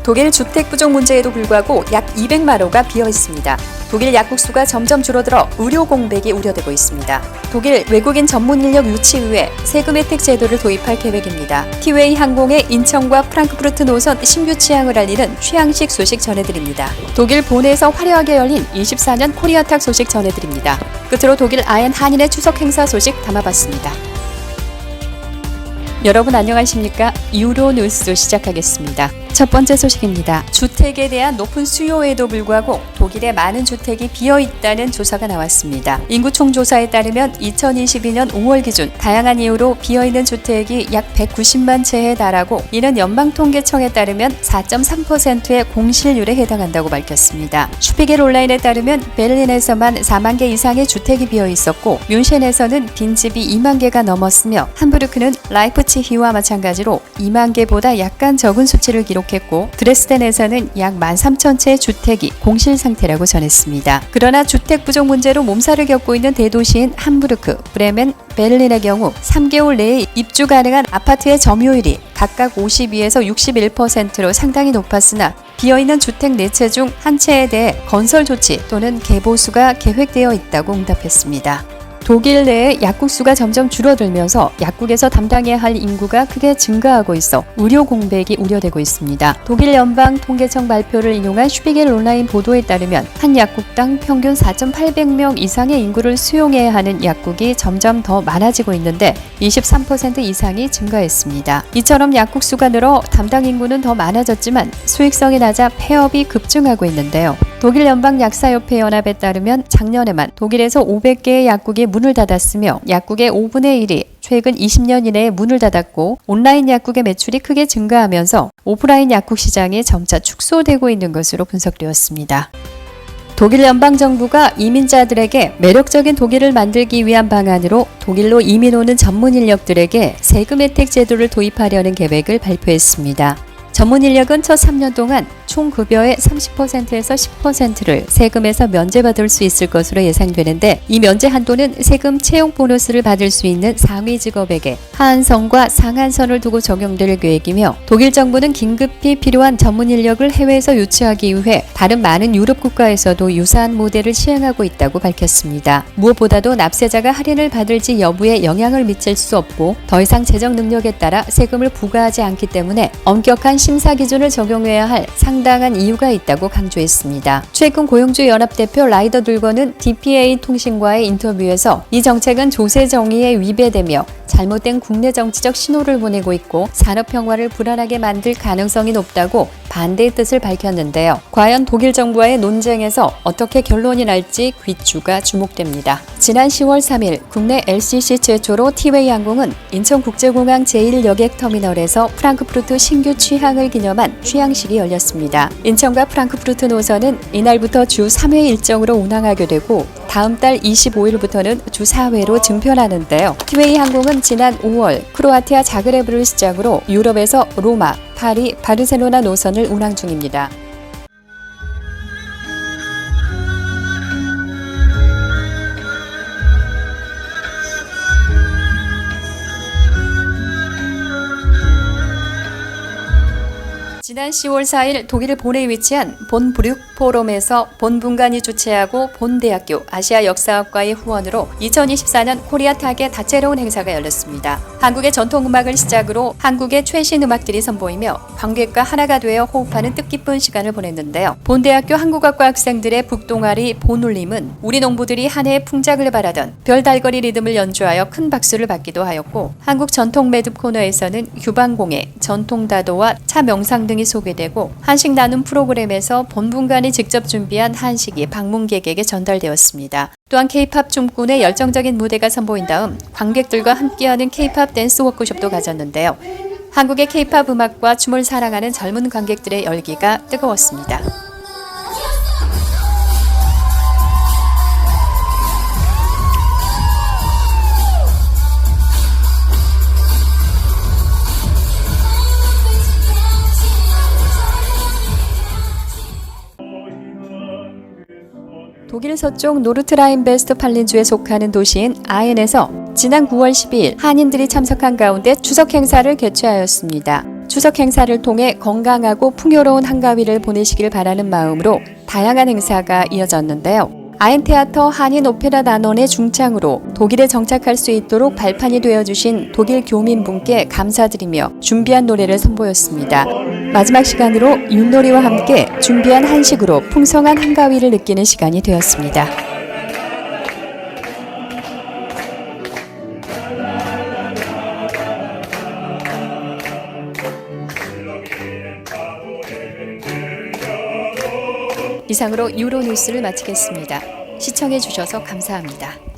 독일 주택 부족 문제에도 불구하고 약 200만 호가 비어 있습니다. 독일 약국 수가 점점 줄어들어 의료 공백이 우려되고 있습니다. 독일 외국인 전문 인력 유치의회 세금 혜택 제도를 도입할 계획입니다. 티웨이 항공의 인천과 프랑크푸르트 노선 신규 취항을 알리는 취항식 소식 전해드립니다. 독일 본에서 화려하게 열린 24년 코리아탁 소식 전해드립니다. 끝으로 독일 아엔 한인의 추석 행사 소식 담아봤습니다. 여러분 안녕하십니까? 유로 뉴스 시작하겠습니다. 첫 번째 소식입니다. 주택에 대한 높은 수요에도 불구하고 독일에 많은 주택이 비어있다는 조사가 나왔습니다. 인구총조사에 따르면 2022년 5월 기준 다양한 이유로 비어있는 주택이 약 190만 채에 달하고 이는 연방통계청에 따르면 4.3%의 공실률에 해당한다고 밝혔습니다. 슈피겔 온라인에 따르면 베를린에서만 4만 개 이상의 주택이 비어있었고 뮌헨에서는 빈집이 2만 개가 넘었으며 함부르크는 라이프치히와 마찬가지로 2만 개보다 약간 적은 수치를 기록했고 드레스덴에서는 약 13,000채의 주택이 공실 상태라고 전했습니다. 그러나 주택 부족 문제로 몸살을 겪고 있는 대도시인 함부르크, 브레멘, 베를린의 경우 3개월 내에 입주 가능한 아파트의 점유율이 각각 52에서 61%로 상당히 높았으나 비어있는 주택 4채 중 1채에 대해 건설 조치 또는 개보수가 계획되어 있다고 응답했습니다. 독일 내의 약국 수가 점점 줄어들면서 약국에서 담당해야 할 인구가 크게 증가하고 있어 의료 공백이 우려되고 있습니다. 독일 연방통계청 발표를 인용한 슈피겔 온라인 보도에 따르면 한 약국당 평균 4,800명 이상의 인구를 수용해야 하는 약국이 점점 더 많아지고 있는데 23% 이상이 증가했습니다. 이처럼 약국 수가 늘어 담당 인구는 더 많아졌지만 수익성이 낮아 폐업이 급증하고 있는데요. 독일 연방약사협회 연합에 따르면 작년에만 독일에서 500개의 약국이 문을 닫았으며 약국의 5분의 1이 최근 20년 이내에 문을 닫았고 온라인 약국의 매출이 크게 증가하면서 오프라인 약국 시장이 점차 축소되고 있는 것으로 분석되었습니다. 독일 연방정부가 이민자들에게 매력적인 독일을 만들기 위한 방안으로 독일로 이민 오는 전문 인력들에게 세금 혜택 제도를 도입하려는 계획을 발표했습니다. 전문 인력은 첫 3년 동안 총 급여의 30%에서 10%를 세금에서 면제받을 수 있을 것으로 예상되는데 이 면제 한도는 세금 채용 보너스를 받을 수 있는 상위 직업에게 하한선과 상한선을 두고 적용될 계획이며 독일 정부는 긴급히 필요한 전문 인력을 해외에서 유치하기 위해 다른 많은 유럽 국가에서도 유사한 모델을 시행하고 있다고 밝혔습니다. 무엇보다도 납세자가 할인을 받을지 여부에 영향을 미칠 수 없고 더 이상 재정 능력에 따라 세금을 부과하지 않기 때문에 엄격한 심사 기준을 적용해야 할 상당한 이유가 있다고 강조했습니다. 최근 고용주 연합대표 라이더 둘거는 DPA 통신과의 인터뷰에서 이 정책은 조세 정의에 위배되며 잘못된 국내 정치적 신호를 보내고 있고 산업 평화를 불안하게 만들 가능성이 높다고 반대의 뜻을 밝혔는데요. 과연 독일 정부와의 논쟁에서 어떻게 결론이 날지 귀추가 주목됩니다. 지난 10월 3일 국내 LCC 최초로 티웨이 항공은 인천국제공항 제1여객터미널에서 프랑크푸르트 신규 취항을 기념한 취항식이 열렸습니다. 인천과 프랑크푸르트 노선은 이날부터 주 3회 일정으로 운항하게 되고 다음 달 25일부터는 주 4회로 증편하는데요. 티웨이 항공은 지난 5월 크로아티아 자그레브를 시작으로 유럽에서 로마, 파리, 바르셀로나 노선을 운항 중입니다. 지난 10월 4일 독일 본에 위치한 본브륙 포럼에서 본분관이 주최하고 본대학교 아시아 역사학과의 후원으로 2024년 코리아탁의 다채로운 행사가 열렸습니다. 한국의 전통음악을 시작으로 한국의 최신 음악들이 선보이며 관객과 하나가 되어 호흡하는 뜻깊은 시간을 보냈는데요. 본대학교 한국학과 학생들의 북동아리 본울림은 우리 농부들이 한 해의 풍작을 바라던 별달거리 리듬을 연주하여 큰 박수를 받기도 하였고 한국 전통 매듭 코너에서는 규방공예, 전통다도와 차명상 등이 소개되고 한식 나눔 프로그램에서 본분관이 직접 준비한 한식이 방문객에게 전달되었습니다. 또한 K-팝 춤꾼의 열정적인 무대가 선보인 다음 관객들과 함께하는 K-팝 댄스 워크숍도 가졌는데요. 한국의 K-팝 음악과 춤을 사랑하는 젊은 관객들의 열기가 뜨거웠습니다. 독일 서쪽 노르트라인베스트팔린주에 속하는 도시인 아헨에서 지난 9월 12일 한인들이 참석한 가운데 추석 행사를 개최하였습니다. 추석 행사를 통해 건강하고 풍요로운 한가위를 보내시길 바라는 마음으로 다양한 행사가 이어졌는데요. 아엔테아터 한인 오페라 단원의 중창으로 독일에 정착할 수 있도록 발판이 되어주신 독일 교민분께 감사드리며 준비한 노래를 선보였습니다. 마지막 시간으로 윷놀이와 함께 준비한 한식으로 풍성한 한가위를 느끼는 시간이 되었습니다. 이상으로 유로뉴스를 마치겠습니다. 시청해 주셔서 감사합니다.